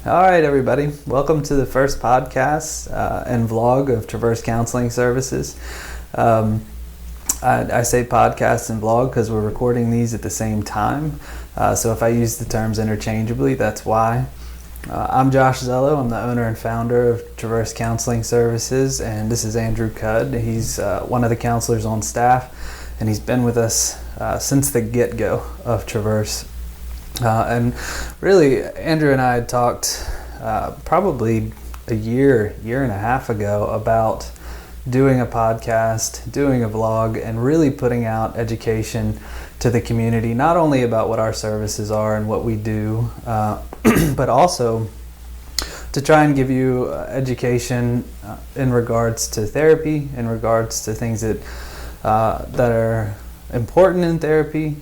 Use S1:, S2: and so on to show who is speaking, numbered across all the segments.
S1: All right, everybody. Welcome to the first podcast and vlog of Traverse Counseling Services. I say podcast and vlog because we're recording these at the same time. So if I use the terms interchangeably, that's why. I'm Josh Zello. I'm the owner and founder of Traverse Counseling Services, and this is Andrew Cudd. He's one of the counselors on staff, and he's been with us since the get-go of Traverse. And really, Andrew and I had talked probably a year and a half ago about doing a podcast, doing a vlog, and really putting out education to the community, not only about what our services are and what we do, but also to try and give you education in regards to therapy, in regards to things that are important in therapy,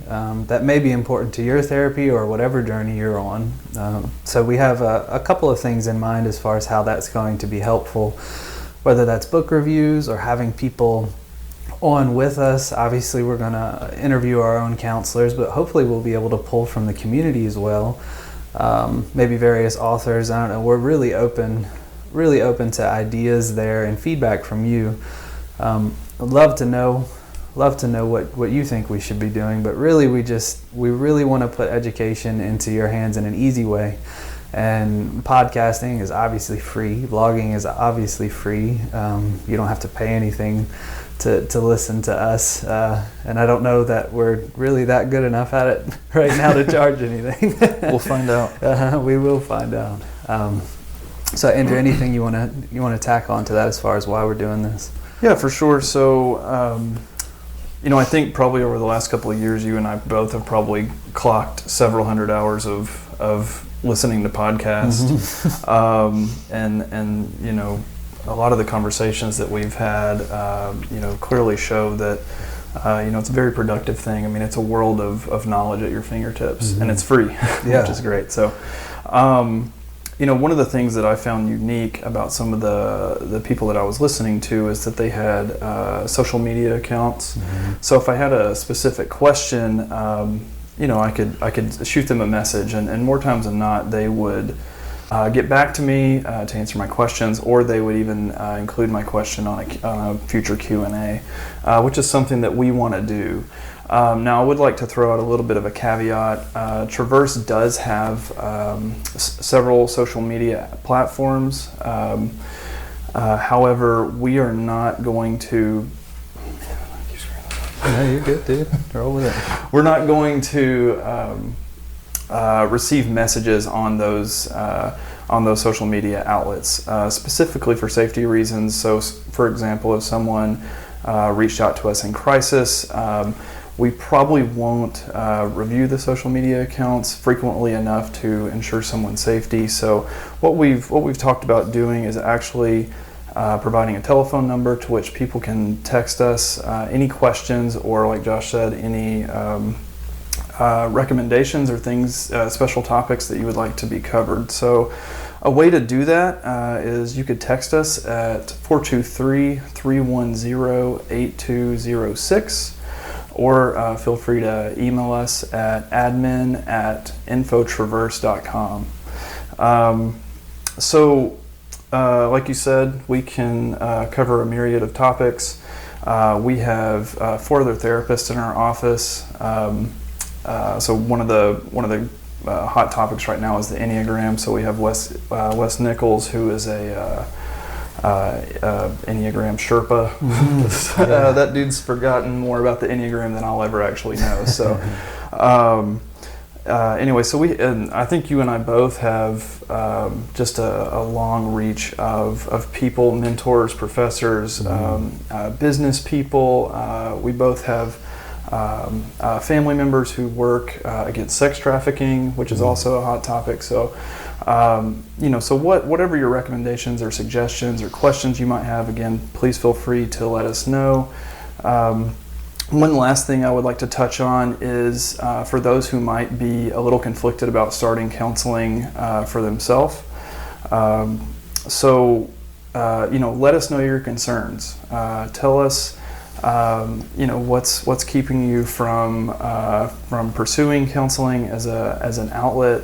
S1: that may be important to your therapy or whatever journey you're on. So we have a couple of things in mind as far as how that's going to be helpful, whether that's book reviews or having people on with us. Obviously, we're going to interview our own counselors, but hopefully we'll be able to pull from the community as well. Maybe various authors. I don't know. We're really open to ideas there and feedback from you. I'd love to know what you think we should be doing, but really we really want to put education into your hands in an easy way. And podcasting is obviously free. Vlogging is obviously free. You don't have to pay anything to listen to us. And I don't know that we're really that good enough at it right now to charge anything.
S2: We'll find out.
S1: We will find out. So Andrew, anything you want to tack on to that as far as why we're doing this?
S2: Yeah, for sure. So, I think probably over the last couple of years, you and I both have probably clocked several hundred hours of listening to podcasts. And a lot of the conversations that we've had, clearly show that, it's a very productive thing. I mean, it's a world of knowledge at your fingertips, and it's free, which is great. So, one of the things that I found unique about some of the people that I was listening to is that they had social media accounts. So if I had a specific question, I could shoot them a message, and more times than not, they would get back to me to answer my questions, or they would even include my question on a future Q&A, which is something that we want to do. Now, I would like to throw out a little bit of a caveat. Traverse does have several social media platforms. However, we are not going to...
S1: No, you're good, dude. Roll with it.
S2: We're not going to receive messages on those social media outlets, specifically for safety reasons. So, for example, if someone reached out to us in crisis, we probably won't review the social media accounts frequently enough to ensure someone's safety. So what we've talked about doing is actually providing a telephone number to which people can text us any questions, or like Josh said, any recommendations or things, special topics that you would like to be covered. So a way to do that is you could text us at 423-310-8206. Or feel free to email us at admin@infotraverse.com. Like you said, we can cover a myriad of topics. We have 4 other therapists in our office. So one of the hot topics right now is the Enneagram. So we have Wes Nichols, who is a Enneagram Sherpa. That dude's forgotten more about the Enneagram than I'll ever actually know. So anyway, I think you and I both have just a long reach of people, mentors, professors, business people. We both have family members who work against sex trafficking, which is also a hot topic. So whatever your recommendations or suggestions or questions you might have, again, please feel free to let us know. One last thing I would like to touch on is for those who might be a little conflicted about starting counseling for themselves. Let us know your concerns. Tell us, what's keeping you from pursuing counseling as an outlet.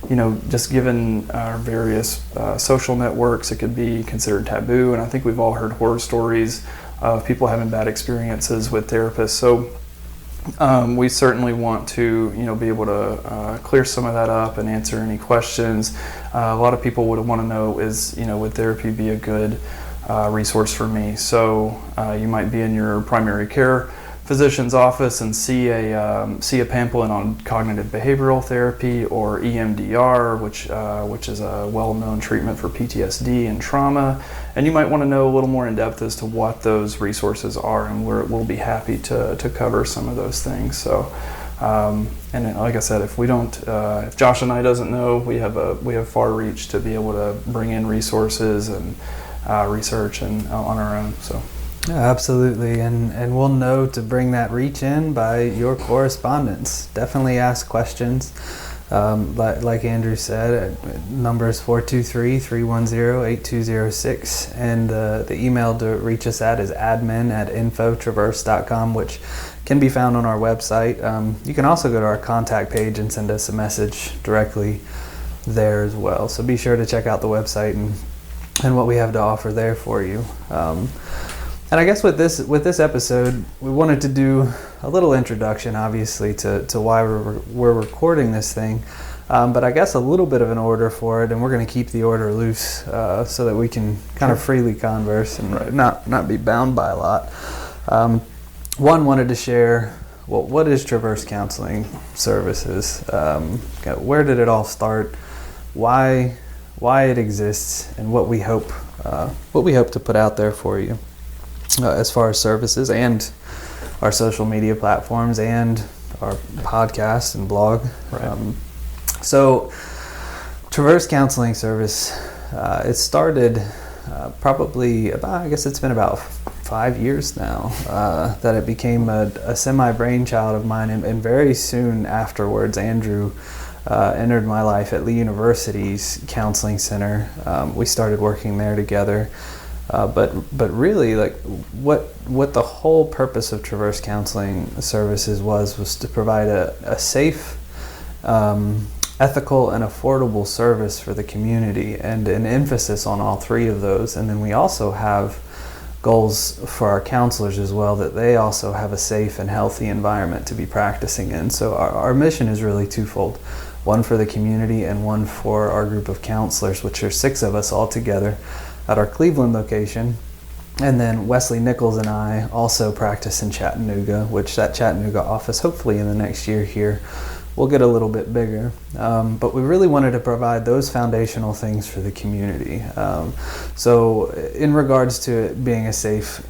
S2: just given our various social networks, it could be considered taboo. And I think we've all heard horror stories of people having bad experiences with therapists. So we certainly want to, be able to clear some of that up and answer any questions. A lot of people would want to know would therapy be a good resource for me? So you might be in your primary care physician's office and see a pamphlet on cognitive behavioral therapy or EMDR, which is a well-known treatment for PTSD and trauma, and you might want to know a little more in depth as to what those resources are, and we'll be happy to cover some of those things. So, and then, like I said, if Josh and I doesn't know, we have far reach to be able to bring in resources and research and on our own. So.
S1: Yeah, absolutely, and we'll know to bring that reach in by your correspondence. Definitely ask questions. Like Andrew said, number is 423-310-8206, and the email to reach us at is admin@infotraverse.com, which can be found on our website. You can also go to our contact page and send us a message directly there as well. So be sure to check out the website and what we have to offer there for you. And I guess with this episode, we wanted to do a little introduction, obviously, to why we're recording this thing, but I guess a little bit of an order for it, and we're going to keep the order loose so that we can kind of freely converse and not be bound by a lot. One wanted to share, what is Traverse Counseling Services? Where did it all start? Why it exists, and what we hope to put out there for you. As far as services and our social media platforms and our podcast and blog.
S2: Right.
S1: So Traverse Counseling Service, it started probably about, I guess it's been about 5 years now that it became a semi-brainchild of mine, and very soon afterwards Andrew entered my life at Lee University's counseling center. We started working there together. But really, like what the whole purpose of Traverse Counseling Services was to provide a safe, ethical, and affordable service for the community, and an emphasis on all three of those. And then we also have goals for our counselors as well, that they also have a safe and healthy environment to be practicing in. So our mission is really twofold: one for the community and one for our group of counselors, which are 6 of us all together at our Cleveland location. And then Wesley Nichols and I also practice in Chattanooga, which that Chattanooga office, hopefully in the next year here, will get a little bit bigger. But we really wanted to provide those foundational things for the community. So in regards to it being a safe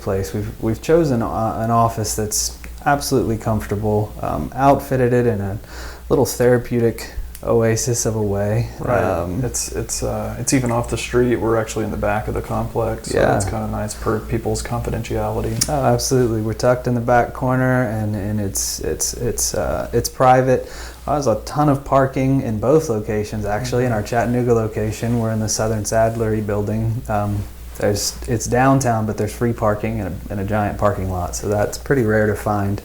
S1: place, we've chosen an office that's absolutely comfortable, outfitted it in a little therapeutic oasis of a way.
S2: Right. It's even off the street. We're actually in the back of the complex, so it's kind of nice for people's confidentiality.
S1: Oh, absolutely. We're tucked in the back corner, and it's private. There's a ton of parking in both locations. Actually, in our Chattanooga location, we're in the Southern Sadlery building. It's downtown, but there's free parking in a giant parking lot, so that's pretty rare to find.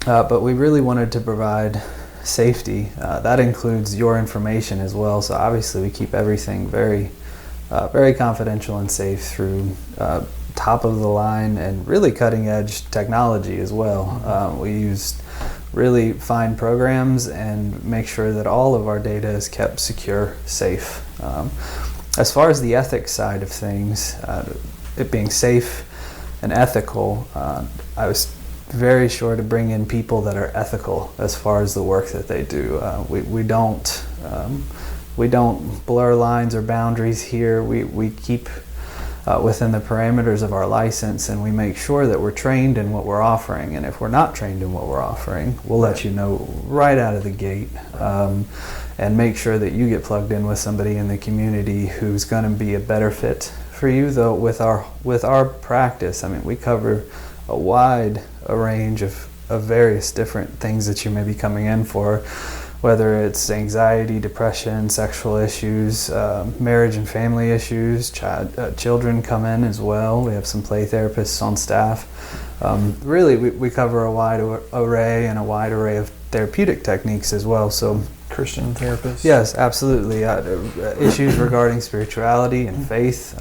S1: But we really wanted to provide safety. That includes your information as well. So obviously we keep everything very, very confidential and safe through top of the line and really cutting edge technology as well. We use really fine programs and make sure that all of our data is kept secure, safe. As far as the ethics side of things, it being safe and ethical, I was very sure to bring in people that are ethical as far as the work that they do. We don't blur lines or boundaries here. We keep within the parameters of our license, and we make sure that we're trained in what we're offering. And if we're not trained in what we're offering, we'll let you know right out of the gate, and make sure that you get plugged in with somebody in the community who's going to be a better fit for you. Though with our practice, I mean, we cover a wide range of various different things that you may be coming in for, whether it's anxiety, depression, sexual issues, marriage and family issues. Children come in as well. We have some play therapists on staff. Really, we cover a wide array and a wide array of therapeutic techniques as well. So
S2: Christian therapists?
S1: Yes, absolutely. Issues regarding spirituality and faith,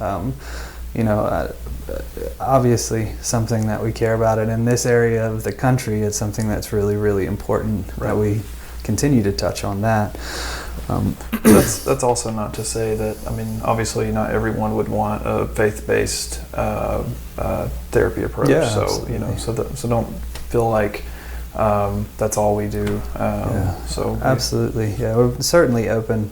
S1: obviously something that we care about. And in this area of the country, it's something that's really, really important that we continue to touch on that.
S2: That's also not to say that, obviously not everyone would want a faith-based therapy approach.
S1: Yeah,
S2: so,
S1: absolutely.
S2: so don't feel like that's all we do.
S1: Absolutely. Yeah, we're certainly open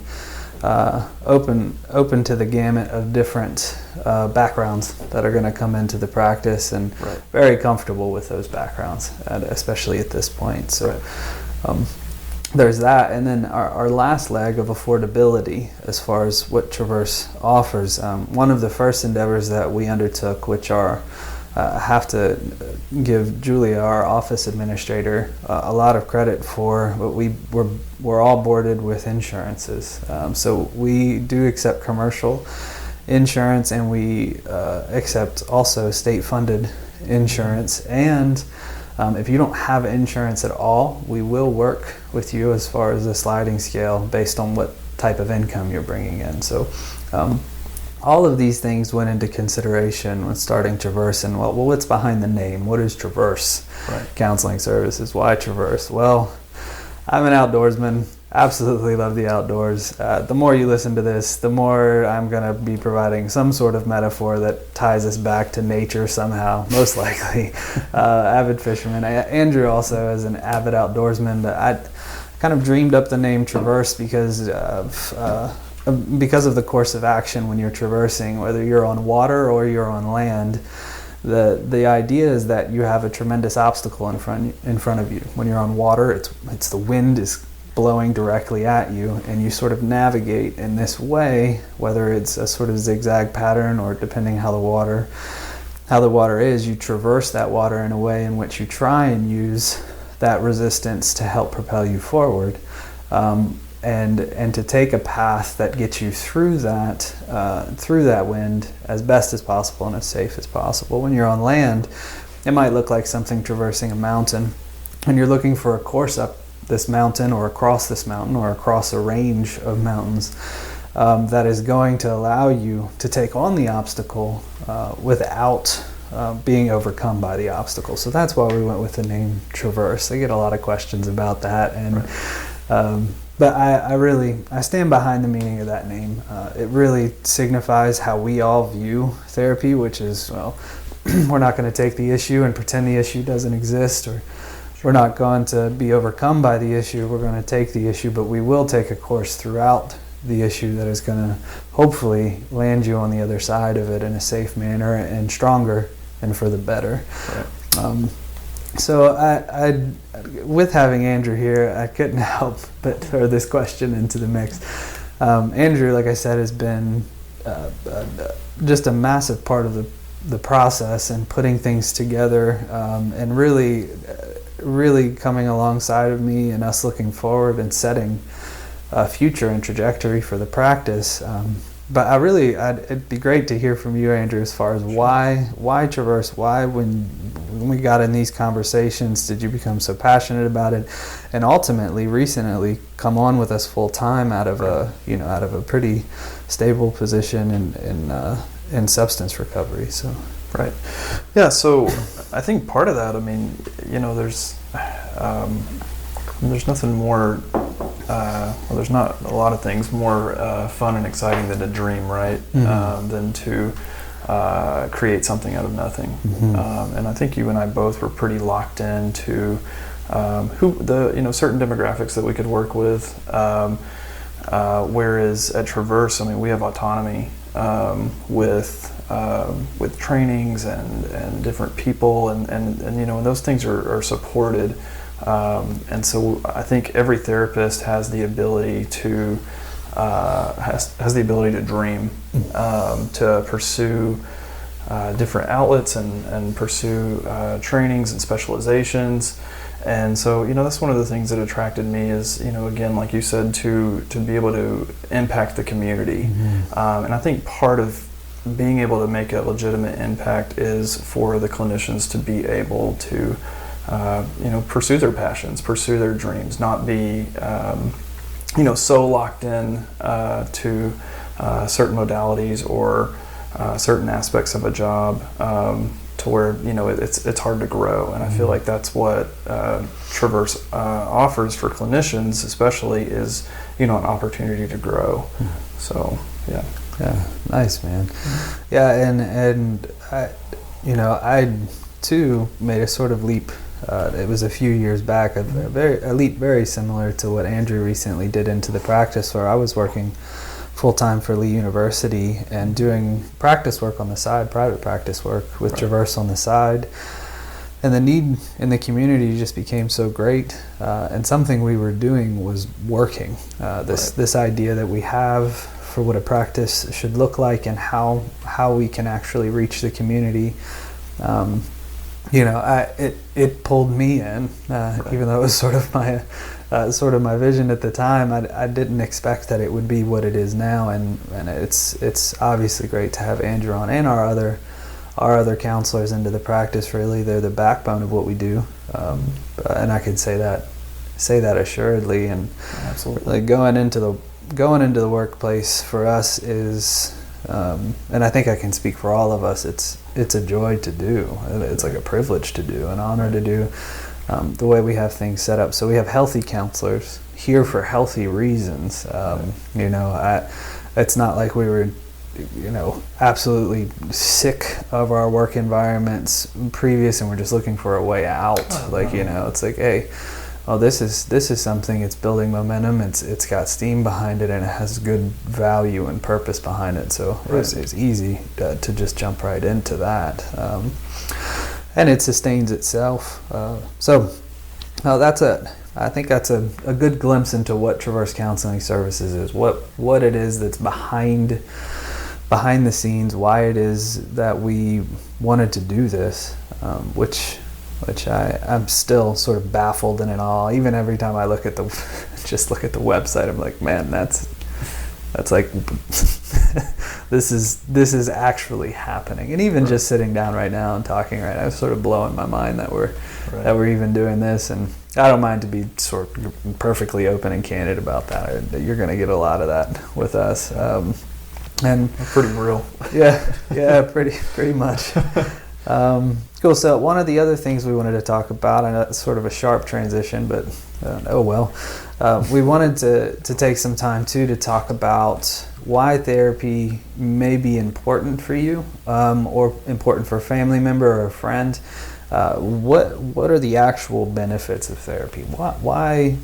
S1: to the gamut of different backgrounds that are going to come into the practice, and very comfortable with those backgrounds, especially at this point. So there's that. And then our last leg of affordability, as far as what Traverse offers, one of the first endeavors that we undertook, which I have to give Julia, our office administrator, a lot of credit for. But we're all boarded with insurances, so we do accept commercial insurance, and we accept also state-funded insurance. And if you don't have insurance at all, we will work with you as far as a sliding scale based on what type of income you're bringing in. So all of these things went into consideration when starting Traverse. And well, what's behind the name? What is Traverse Counseling Services? Why Traverse? Well, I'm an outdoorsman. Absolutely love the outdoors. The more you listen to this, the more I'm going to be providing some sort of metaphor that ties us back to nature somehow, most likely. Avid fisherman. Andrew also is an avid outdoorsman, but I kind of dreamed up the name Traverse because of the course of action when you're traversing, whether you're on water or you're on land. The idea is that you have a tremendous obstacle in front of you. When you're on water, it's the wind is blowing directly at you, and you sort of navigate in this way, whether it's a sort of zigzag pattern or depending how the water is, you traverse that water in a way in which you try and use that resistance to help propel you forward, and to take a path that gets you through that wind as best as possible and as safe as possible. When you're on land, it might look like something traversing a mountain, and you're looking for a course up this mountain or across this mountain or across a range of mountains that is going to allow you to take on the obstacle without being overcome by the obstacle. So that's why we went with the name Traverse. I get a lot of questions about that, and but I stand behind the meaning of that name. It really signifies how we all view therapy, which is, well, we're not going to take the issue and pretend the issue doesn't exist, or we're not going to be overcome by the issue. We're going to take the issue, but we will take a course throughout the issue that is going to hopefully land you on the other side of it in a safe manner and stronger and for the better. So I with having Andrew here, I couldn't help but throw this question into the mix. Andrew, like I said, has been just a massive part of the process and putting things together, and really coming alongside of me and us looking forward and setting a future and trajectory for the practice. But it'd be great to hear from you, Andrew, as far as why Traverse, why when we got in these conversations did you become so passionate about it, and ultimately recently come on with us full time out of a pretty stable position in substance recovery. So.
S2: Right. Yeah, so I think part of that, there's nothing more, there's not a lot of things more fun and exciting than to dream, right? Mm-hmm. Than to create something out of nothing. Mm-hmm. And I think you and I both were pretty locked into certain demographics that we could work with, whereas at Traverse, we have autonomy with trainings and different people, and those things are supported, and so I think every therapist has the ability to dream, to pursue different outlets and pursue trainings and specializations. And so, that's one of the things that attracted me is, again, like you said, to be able to impact the community. Mm-hmm. And I think part of being able to make a legitimate impact is for the clinicians to be able to, pursue their passions, pursue their dreams, not be so locked in to certain modalities or certain aspects of a job to where it's hard to grow. And I feel like that's what Traverse offers for clinicians, especially, is an opportunity to grow. So yeah.
S1: Yeah, nice, man. Yeah, and I too made a sort of leap. It was a few years back, a leap very similar to what Andrew recently did into the practice, where I was working full-time for Lee University and doing practice work on the side, private practice work with Traverse on the side. And the need in the community just became so great, and something we were doing was working. This idea that we have for what a practice should look like and how we can actually reach the community. It pulled me in, even though it was sort of my vision at the time. I didn't expect that it would be what it is now, and it's obviously great to have Andrew on and our other counselors into the practice. Really, they're the backbone of what we do, and I can say that assuredly. And
S2: absolutely,
S1: like going into the workplace for us is, and I think I can speak for all of us, it's a joy to do. It's like a privilege to do, an honor to do, the way we have things set up. So we have healthy counselors here for healthy reasons. It's not like we were absolutely sick of our work environments previous and we're just looking for a way out. It's like, hey, this is something, it's building momentum, it's got steam behind it, and it has good value and purpose behind it. So it's easy to just jump right into that. And it sustains itself. I think that's a good glimpse into what Traverse Counseling Services is, what it is that's behind the scenes, why it is that we wanted to do this, which I'm still sort of baffled and in awe. Even every time I look at the website, I'm like, man, that's like this is actually happening. And even just sitting down right now and talking right now, it's sort of blowing my mind that we're even doing this. And I don't mind to be sort of perfectly open and candid about that. You're going to get a lot of that with us. And
S2: pretty real.
S1: Yeah, pretty much. Cool. So one of the other things we wanted to talk about, I know it's sort of a sharp transition, but we wanted to take some time too to talk about why therapy may be important for you, or important for a family member or a friend. What are the actual benefits of therapy? Why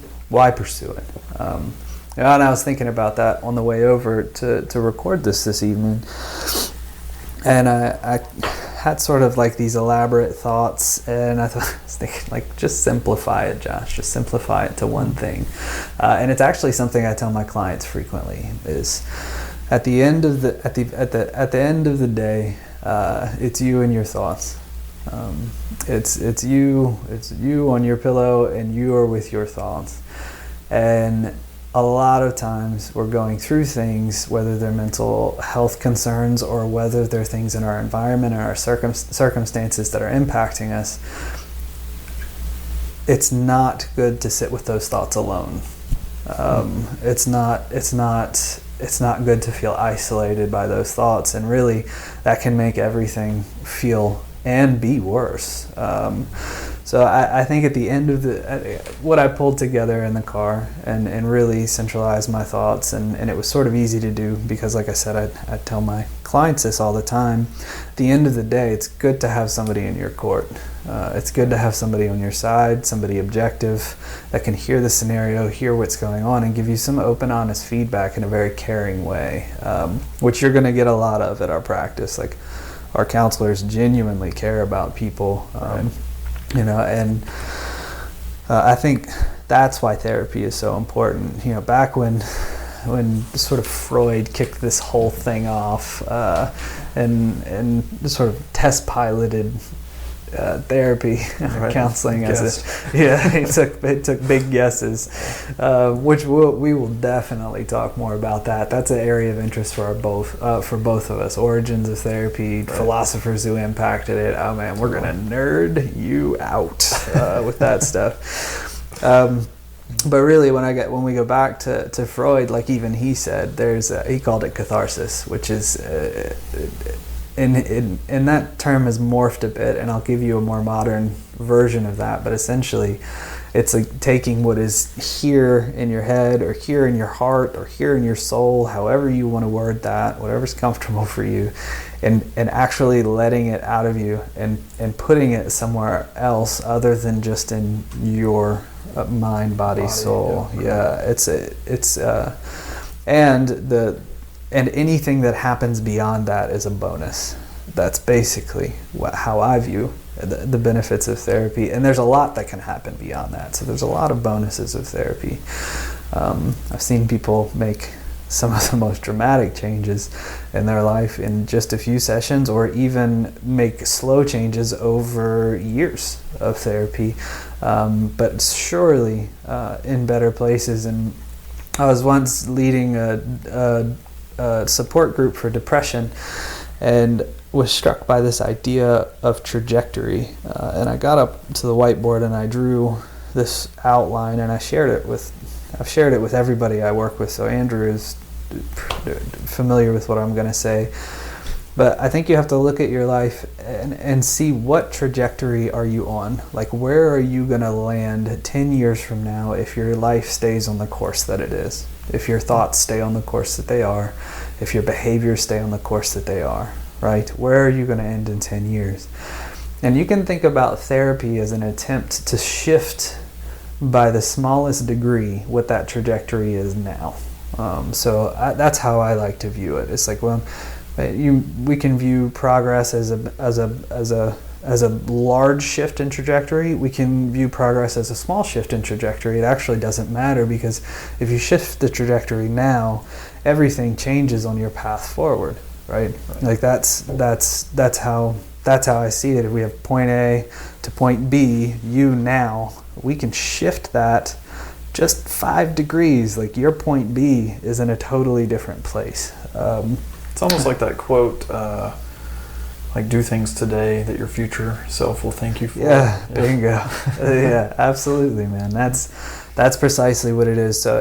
S1: pursue it? And I was thinking about that on the way over to record this evening, and I had sort of like these elaborate thoughts, and I was thinking, like, just simplify it, Josh. Just simplify it to one thing. And it's actually something I tell my clients frequently, is at the end of the end of the day, it's you and your thoughts. It's you on your pillow, and you are with your thoughts. And a lot of times we're going through things, whether they're mental health concerns or whether they're things in our environment or our circumstances that are impacting us. It's not good to sit with those thoughts alone. It's not good to feel isolated by those thoughts, and really that can make everything feel and be worse. So I think at the end of what I pulled together in the car and really centralized my thoughts, and it was sort of easy to do because, like I said, I tell my clients this all the time. At the end of the day, it's good to have somebody in your court. It's good to have somebody on your side, somebody objective that can hear the scenario, hear what's going on, and give you some open, honest feedback in a very caring way, which you're going to get a lot of at our practice. Like, our counselors genuinely care about people. And I think that's why therapy is so important. Back when sort of Freud kicked this whole thing off, and sort of test piloted therapy, counseling it took big guesses, which we will definitely talk more about that. That's an area of interest for both of us. Origins of therapy, philosophers who impacted it. Oh man, we're gonna nerd you out with that stuff. But really, when we go back to Freud, like even he said, he called it catharsis, which is, and that term has morphed a bit, and I'll give you a more modern version of that. But essentially, it's like taking what is here in your head, or here in your heart, or here in your soul, however you want to word that, whatever's comfortable for you, and actually letting it out of you and putting it somewhere else other than just in your mind, body, soul. And anything that happens beyond that is a bonus. That's basically how I view the benefits of therapy. And there's a lot that can happen beyond that. So there's a lot of bonuses of therapy. I've seen people make some of the most dramatic changes in their life in just a few sessions, or even make slow changes over years of therapy, but surely in better places. And I was once leading a support group for depression, and was struck by this idea of trajectory. And I got up to the whiteboard and I drew this outline, and I've shared it with everybody I work with. So Andrew is familiar with what I'm going to say. But I think you have to look at your life and see what trajectory are you on. Like, where are you going to land 10 years from now if your life stays on the course that it is? If your thoughts stay on the course that they are, if your behaviors stay on the course that they are, right? Where are you going to end in 10 years? And you can think about therapy as an attempt to shift by the smallest degree what that trajectory is now. So that's how I like to view it. It's like, well, we can view progress as a large shift in trajectory. We can view progress as a small shift in trajectory. It actually doesn't matter, because if you shift the trajectory now, everything changes on your path forward, right? Like that's how I see it. If we have point A to point B, now, we can shift that just 5 degrees. Like, your point B is in a totally different place.
S2: It's almost like that quote, like, do things today that your future self will thank you for.
S1: Yeah, bingo. Yeah, absolutely, man. That's precisely what it is. So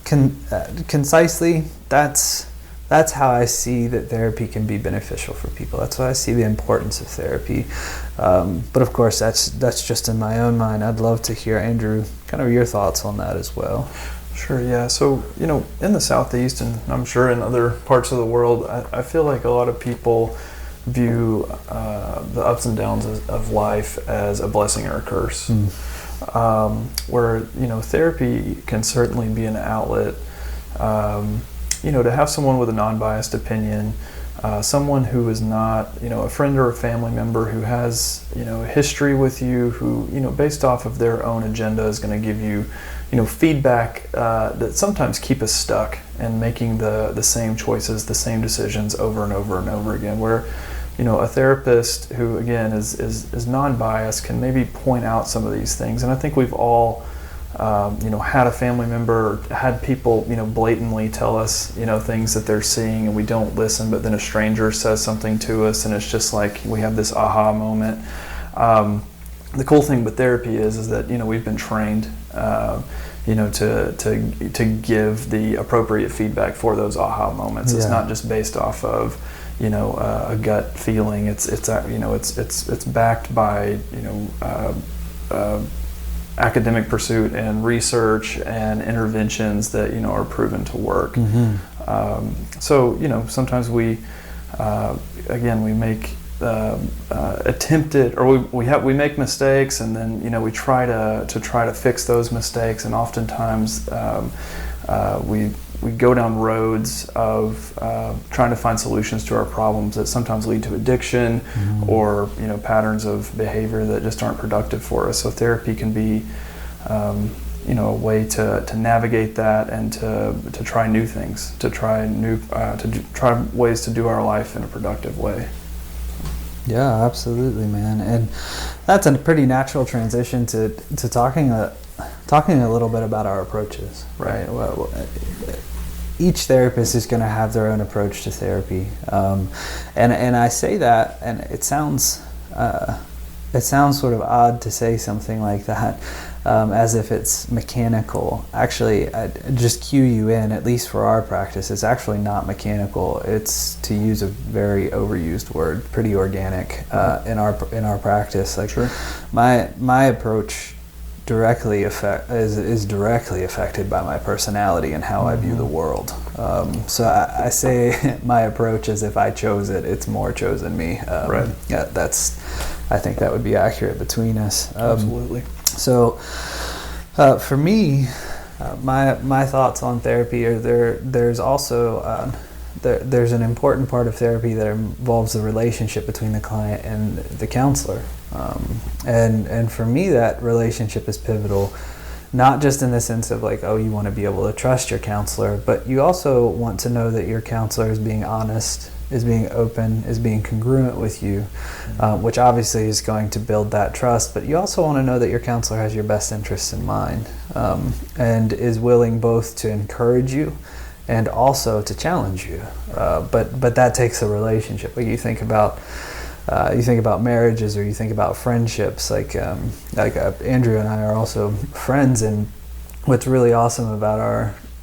S1: concisely, that's how I see that therapy can be beneficial for people. That's why I see the importance of therapy. But of course, that's just in my own mind. I'd love to hear, Andrew, kind of your thoughts on that as well.
S2: Sure, yeah. So, in the Southeast, and I'm sure in other parts of the world, I feel like a lot of people view the ups and downs of life as a blessing or a curse. Where, therapy can certainly be an outlet, to have someone with a non-biased opinion, someone who is not, a friend or a family member who has, a history with you, who, based off of their own agenda is going to give you, feedback that sometimes keep us stuck and making the same choices, the same decisions over and over and over again. Where, a therapist who, again, is non-biased can maybe point out some of these things. And I think we've all, had a family member, had people, blatantly tell us, things that they're seeing, and we don't listen, but then a stranger says something to us, and it's just like we have this aha moment. The cool thing with therapy is that, we've been trained, to give the appropriate feedback for those aha moments. It's not just based off of, a gut feeling. It's backed by, academic pursuit and research and interventions that are proven to work. So sometimes we make attempted, or we make mistakes, and then we try to fix those mistakes, and oftentimes we go down roads of trying to find solutions to our problems that sometimes lead to addiction or patterns of behavior that just aren't productive for us. So therapy can be a way to navigate that, and to try new things, to try ways to do our life in a productive way.
S1: Yeah, absolutely, man. And that's a pretty natural transition to talking a little bit about our approaches, right? Well, each therapist is going to have their own approach to therapy, and I say that, and it sounds it sounds sort of odd to say something like that, as if it's mechanical. Actually, I just cue you in, at least for our practice, it's actually not mechanical. It's, to use a very overused word, pretty organic in our practice. Like,
S2: sure.
S1: My approach is directly affected by my personality and how I view the world. So I say my approach as if I chose it. It's more chosen me.
S2: Right.
S1: Yeah, I think that would be accurate between us.
S2: Absolutely.
S1: So for me, my thoughts on therapy are there's also there's an important part of therapy that involves the relationship between the client and the counselor. And for me, that relationship is pivotal, not just in the sense of like, oh, you want to be able to trust your counselor, but you also want to know that your counselor is being honest, is being open, is being congruent with you, which obviously is going to build that trust. But you also want to know that your counselor has your best interests in mind, and is willing both to encourage you and also to challenge you. But that takes a relationship. Like you think about marriages, or you think about friendships. Like Andrew and I are also friends, and what's really awesome about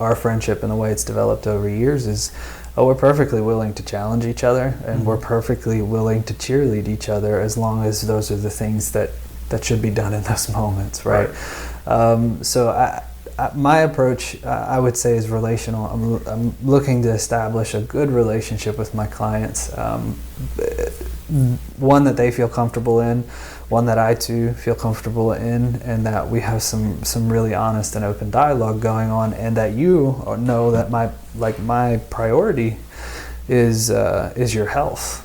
S1: our friendship and the way it's developed over years is, we're perfectly willing to challenge each other, and we're perfectly willing to cheerlead each other, as long as those are the things that should be done in those moments, right? So my approach, I would say, is relational. I'm looking to establish a good relationship with my clients, one that they feel comfortable in, one that I too feel comfortable in, and that we have some really honest and open dialogue going on, and that you know that my priority is your health.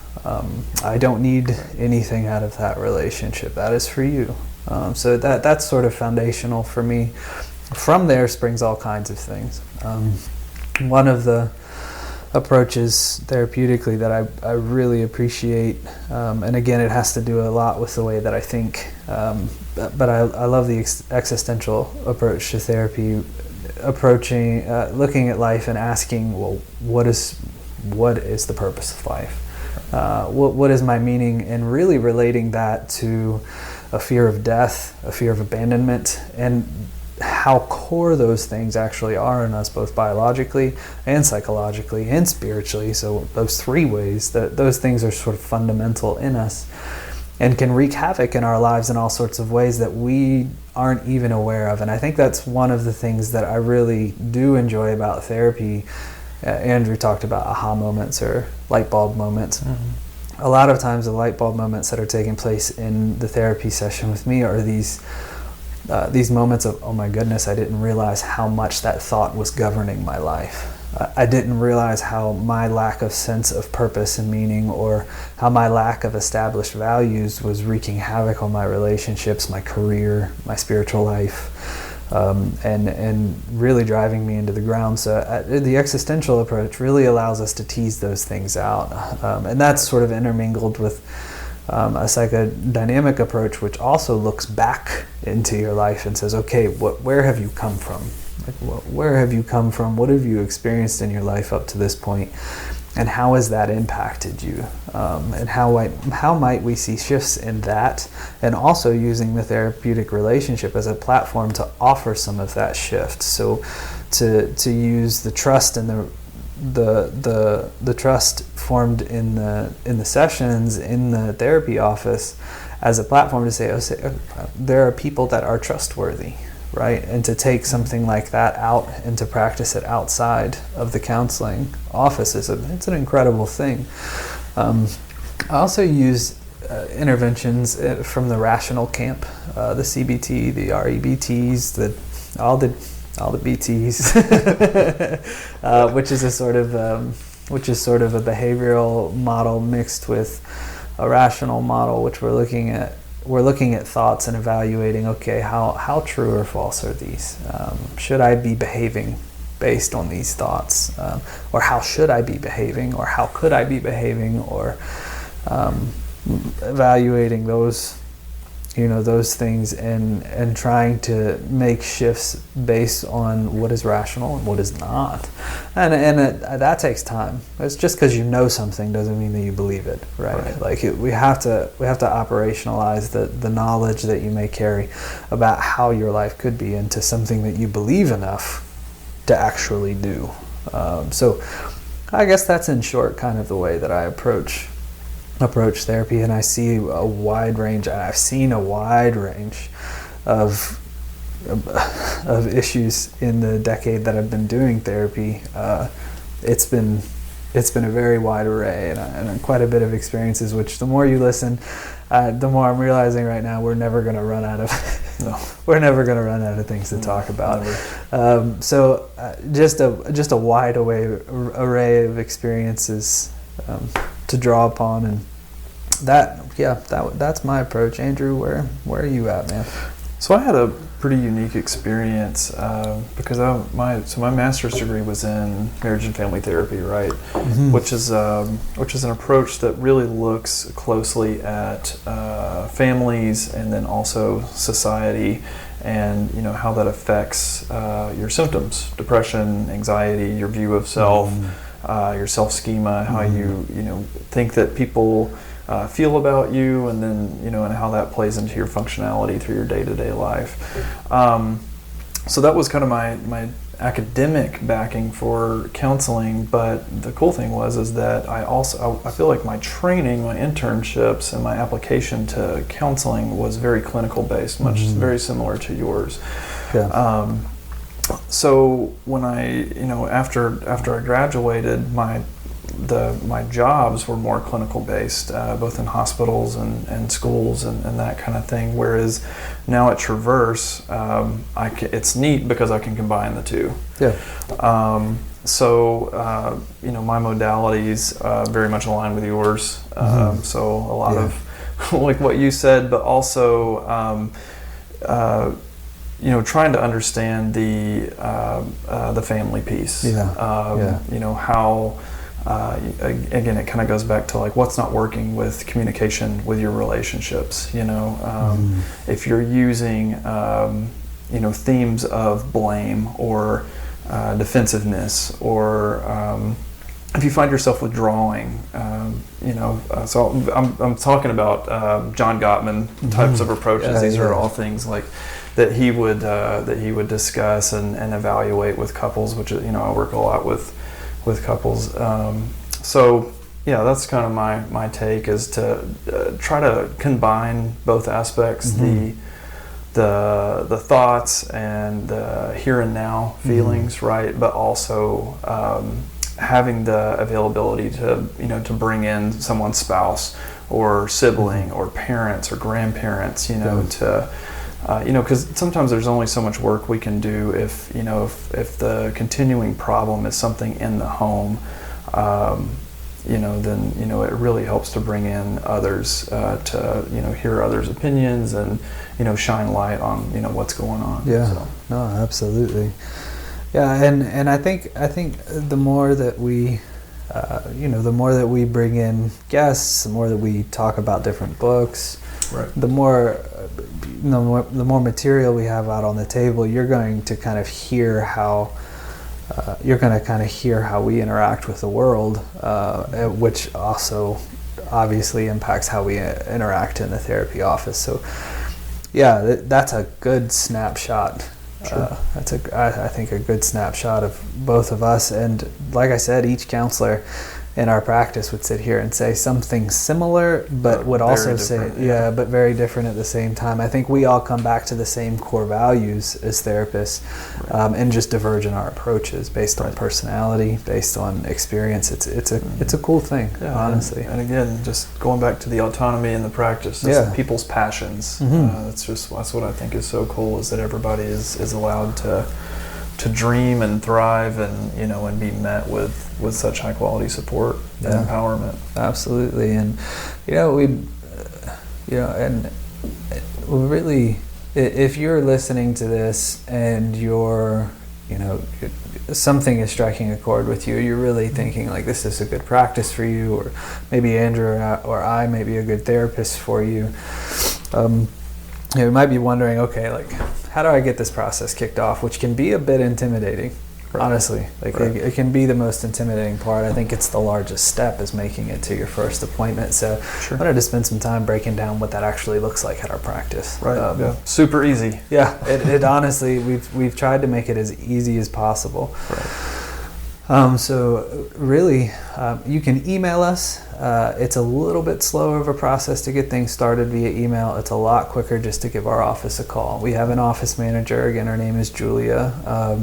S1: I don't need anything out of that relationship. That is for you. So that's sort of foundational for me. From there springs all kinds of things. One of the approaches therapeutically that I really appreciate, and again, it has to do a lot with the way that I think, but I love the existential approach to therapy, looking at life and asking, well, what is the purpose of life? What is my meaning? And really relating that to a fear of death, a fear of abandonment, and how core those things actually are in us, both biologically and psychologically and spiritually. So those three ways, that those things are sort of fundamental in us and can wreak havoc in our lives in all sorts of ways that we aren't even aware of. And I think that's one of the things that I really do enjoy about therapy. Andrew talked about aha moments or light bulb moments. A lot of times the light bulb moments that are taking place in the therapy session with me are these moments of, oh my goodness, I didn't realize how much that thought was governing my life. I didn't realize how my lack of sense of purpose and meaning, or how my lack of established values, was wreaking havoc on my relationships, my career, my spiritual life, and really driving me into the ground. So the existential approach really allows us to tease those things out. And that's sort of intermingled with a psychodynamic approach, which also looks back into your life and says, okay, where have you come from? Where have you come from? What have you experienced in your life up to this point? And how has that impacted you? And how might we see shifts in that? And also using the therapeutic relationship as a platform to offer some of that shift. So to use the trust and the trust formed in the sessions in the therapy office as a platform to say, there are people that are trustworthy, right? And to take something like that out and to practice it outside of the counseling office it's an incredible thing. I also use interventions from the rational camp, the CBT, the REBTs, all the BTs, which is sort of a behavioral model mixed with a rational model, which we're looking at thoughts and evaluating, okay, how true or false are these? Should I be behaving based on these thoughts? Or how should I be behaving? Or how could I be behaving? Or evaluating those those things and trying to make shifts based on what is rational and what is not, and that takes time. It's just because you know something doesn't mean that you believe it, right? Like we have to operationalize the knowledge that you may carry about how your life could be into something that you believe enough to actually do. So I guess that's in short kind of the way that I approach therapy, and I see a wide range. I've seen a wide range of issues in the decade that I've been doing therapy. It's been a very wide array and quite a bit of experiences, which the more you listen, the more I'm realizing right now we're never going to run out of we're never going to run out of things to talk about. So just a wide array of experiences to draw upon, and that's my approach. Andrew, where are you at, man?
S2: So I had a pretty unique experience because my master's degree was in marriage and family therapy, right? Mm-hmm. Which is an approach that really looks closely at families and then also society, and how that affects your symptoms: depression, anxiety, your view of self, your self schema, how you think that people feel about you, and then and how that plays into your functionality through your day-to-day life. So that was kind of my academic backing for counseling, but the cool thing is that I feel like my training, my internships, and my application to counseling was very clinical based, much very similar to yours. Yeah. So when I after I graduated, my jobs were more clinical based, both in hospitals and schools and that kind of thing. Whereas now at Traverse, it's neat because I can combine the two. Yeah. So my modalities very much align with yours. So a lot of like what you said, but also trying to understand the family piece. How. Again, it kind of goes back to like what's not working with communication with your relationships. If you're using themes of blame or defensiveness, or if you find yourself withdrawing, so I'm talking about John Gottman types of approaches. These are all things like that he would discuss and evaluate with couples, which I work a lot with couples. So that's kind of my take, is to try to combine both aspects, the thoughts and the here and now feelings, right? But also having the availability to bring in someone's spouse or sibling or parents or grandparents, to because sometimes there's only so much work we can do if the continuing problem is something in the home, then it really helps to bring in others to hear others' opinions and shine light on what's going on.
S1: No, absolutely. And I think the more that we bring in guests, the more that we talk about different books, right, the more material we have out on the table, you're going to kind of hear how we interact with the world, which also obviously impacts how we interact in the therapy office. So that's a good snapshot. Sure. I think a good snapshot of both of us. And like I said, each counselor in our practice would sit here and say something similar, but would also say, but very different at the same time. I think we all come back to the same core values as therapists, and just diverge in our approaches based on personality, based on experience. It's a cool thing, honestly.
S2: And again, just going back to the autonomy in the practice, people's passions. That's what I think is so cool, is that everybody is allowed to dream and thrive and be met with such high quality support and empowerment.
S1: Absolutely. And really, if you're listening to this and you're something is striking a chord with you, you're really thinking like this is a good practice for you, or maybe Andrew or I may be a good therapist for you, you might be wondering, okay, like, how do I get this process kicked off? Which can be a bit intimidating. Right. Honestly, like it can be the most intimidating part. I think it's the largest step is making it to your first appointment. So I wanted to spend some time breaking down what that actually looks like at our practice.
S2: Right. Super easy.
S1: Yeah. It honestly, we've tried to make it as easy as possible.
S2: Right.
S1: So really, you can email us. It's a little bit slower of a process to get things started via email. It's a lot quicker just to give our office a call. We have an office manager. Again, her name is Julia.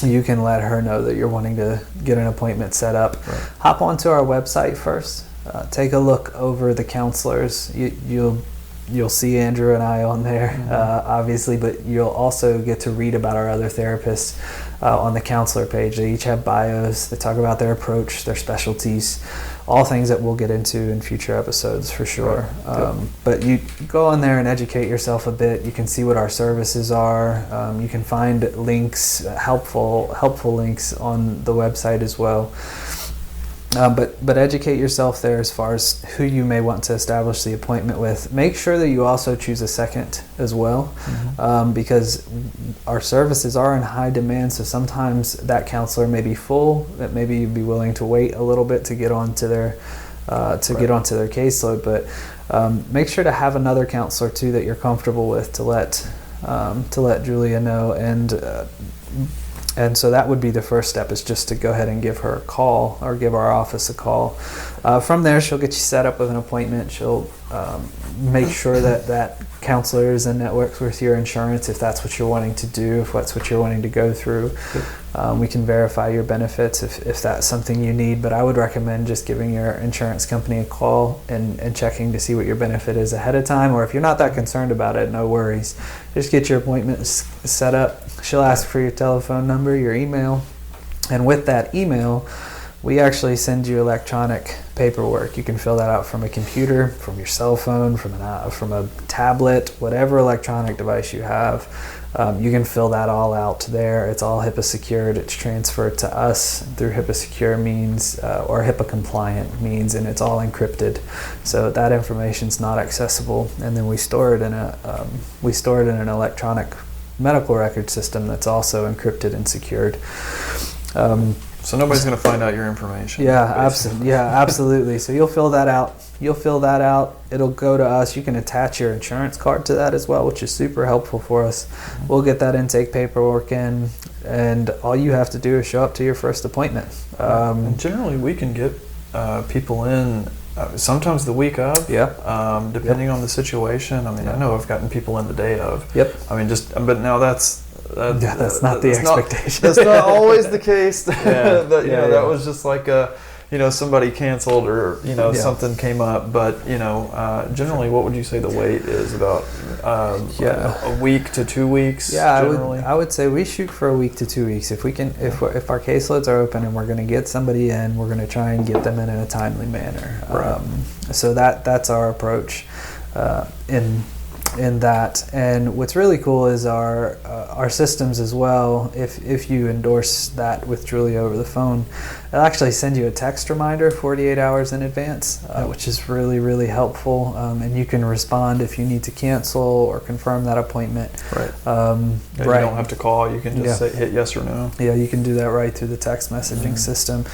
S1: You can let her know that you're wanting to get an appointment set up.
S2: Right.
S1: Hop onto our website first. Take a look over the counselors. You'll see Andrew and I on there, obviously, but you'll also get to read about our other therapists on the counselor page. They each have bios. They talk about their approach, their specialties, all things that we'll get into in future episodes for sure. But you go on there and educate yourself a bit. You can see what our services are. You can find links, helpful links on the website as well. But educate yourself there as far as who you may want to establish the appointment with. Make sure that you also choose a second as well, because our services are in high demand. So sometimes that counselor may be full. That maybe you'd be willing to wait a little bit to get onto their get onto their caseload. But make sure to have another counselor too that you're comfortable with to let Julia know. And so that would be the first step, is just to go ahead and give her a call or give our office a call. From there, she'll get you set up with an appointment. She'll make sure that counselor is in network with your insurance if that's what you're wanting to do, if that's what you're wanting to go through. We can verify your benefits if that's something you need, but I would recommend just giving your insurance company a call and checking to see what your benefit is ahead of time. Or if you're not that concerned about it, no worries. Just get your appointment set up. She'll ask for your telephone number, your email, and with that email, we actually send you electronic paperwork. You can fill that out from a computer, from your cell phone, from a tablet, whatever electronic device you have. You can fill that all out there. It's all HIPAA secured. It's transferred to us through HIPAA secure means or HIPAA compliant means, and it's all encrypted. So that information's not accessible. And then we store it in an electronic medical record system that's also encrypted and secured.
S2: So nobody's going to find out your information.
S1: Yeah, absolutely. So you'll fill that out. It'll go to us. You can attach your insurance card to that as well, which is super helpful for us. We'll get that intake paperwork in, and all you have to do is show up to your first appointment.
S2: And generally, we can get people in sometimes the week of, depending on the situation. I mean, I know I've gotten people in the day of. I mean, but now that's not the expectation. That's not always the case. That was just like somebody canceled or something came up. But generally, what would you say the wait is about? A week to 2 weeks. Yeah,
S1: I would say we shoot for a week to 2 weeks. If we can, if our caseloads are open and we're going to get somebody in, we're going to try and get them in a timely manner.
S2: Right.
S1: So that's our approach in that. And what's really cool is our systems as well. If you endorse that with Julia over the phone, it'll actually send you a text reminder 48 hours in advance, which is really, really helpful. And you can respond if you need to cancel or confirm that appointment.
S2: Right. You don't have to call. You can just hit yes or no.
S1: Yeah, you can do that right through the text messaging system.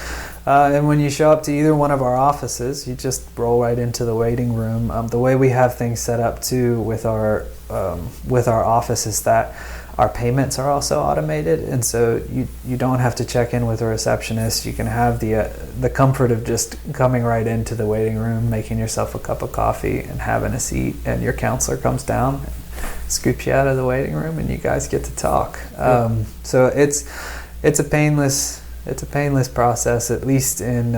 S1: And when you show up to either one of our offices, you just roll right into the waiting room. The way we have things set up too with our office is that our payments are also automated, and so you don't have to check in with a receptionist. You can have the comfort of just coming right into the waiting room, making yourself a cup of coffee and having a seat, and your counselor comes down, scoops you out of the waiting room, and you guys get to talk. So it's a painless process, at least in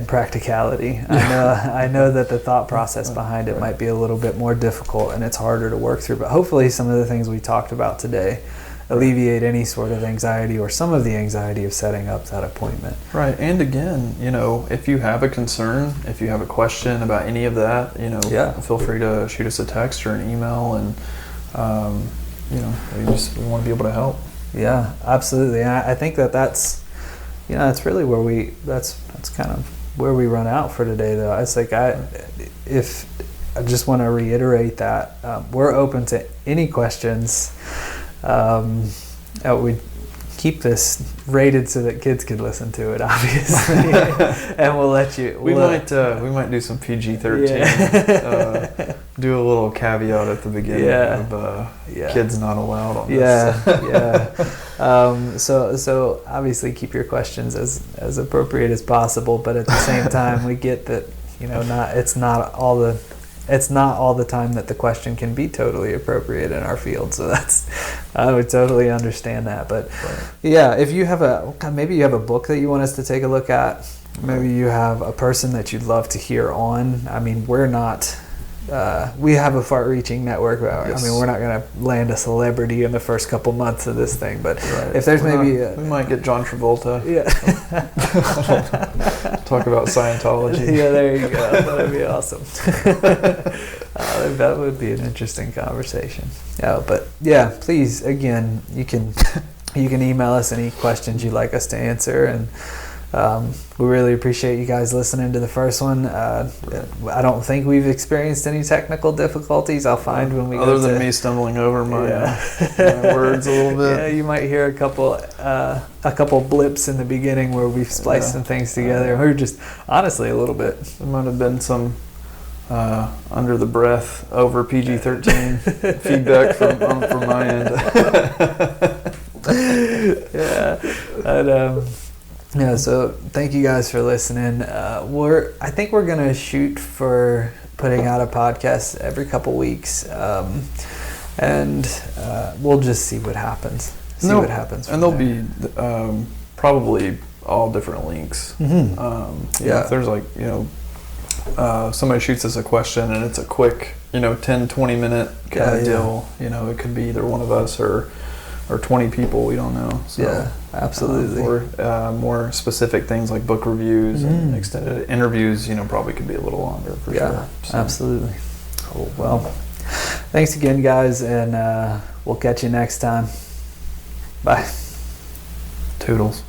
S1: practicality. I know that the thought process behind it might be a little bit more difficult and it's harder to work through, but hopefully some of the things we talked about today alleviate any sort of anxiety or some of the anxiety of setting up that appointment.
S2: Right. And again, if you have a concern, if you have a question about any of that, feel free to shoot us a text or an email, and we want to be able to help. Yeah,
S1: absolutely. And I think that's that's really that's kind of where we run out for today, though. It's like if I just want to reiterate that we're open to any questions. We keep this rated so that kids can listen to it, obviously, and we'll let you.
S2: We might do some PG-13. Yeah. Do a little caveat at the beginning of kids not allowed on this.
S1: So obviously keep your questions as appropriate as possible, but at the same time we get that it's not all the time that the question can be totally appropriate in our field. So I would totally understand that. But if you have maybe you have a book that you want us to take a look at. Maybe you have a person that you'd love to hear on. I mean, we're not. We have a far-reaching network. Yes. I mean, we're not going to land a celebrity in the first couple months of this thing, but if there's
S2: we might get John Travolta.
S1: Yeah.
S2: Talk about Scientology.
S1: Yeah, there you go. That would be awesome. That would be an interesting conversation. But please, again, you can email us any questions you'd like us to answer, and we really appreciate you guys listening to the first one. I don't think we've experienced any technical difficulties. I'll find when we
S2: other than me stumbling over my words a little bit.
S1: Yeah, you might hear a couple blips in the beginning where we've spliced some things together. We're just honestly a little bit.
S2: There might have been some under the breath over PG-13 feedback from my end.
S1: So thank you guys for listening. I think we're gonna shoot for putting out a podcast every couple weeks, and we'll just see what happens.
S2: And there'll be probably all different links.
S1: Mm-hmm.
S2: If there's somebody shoots us a question and it's a quick 10-20 minute kind of deal. It could be either one of us or 20 people, we don't know. So,
S1: absolutely.
S2: Or more specific things like book reviews and extended interviews, probably could be a little longer for sure.
S1: So. Absolutely. Cool. Well, thanks again, guys, and we'll catch you next time. Bye.
S2: Toodles.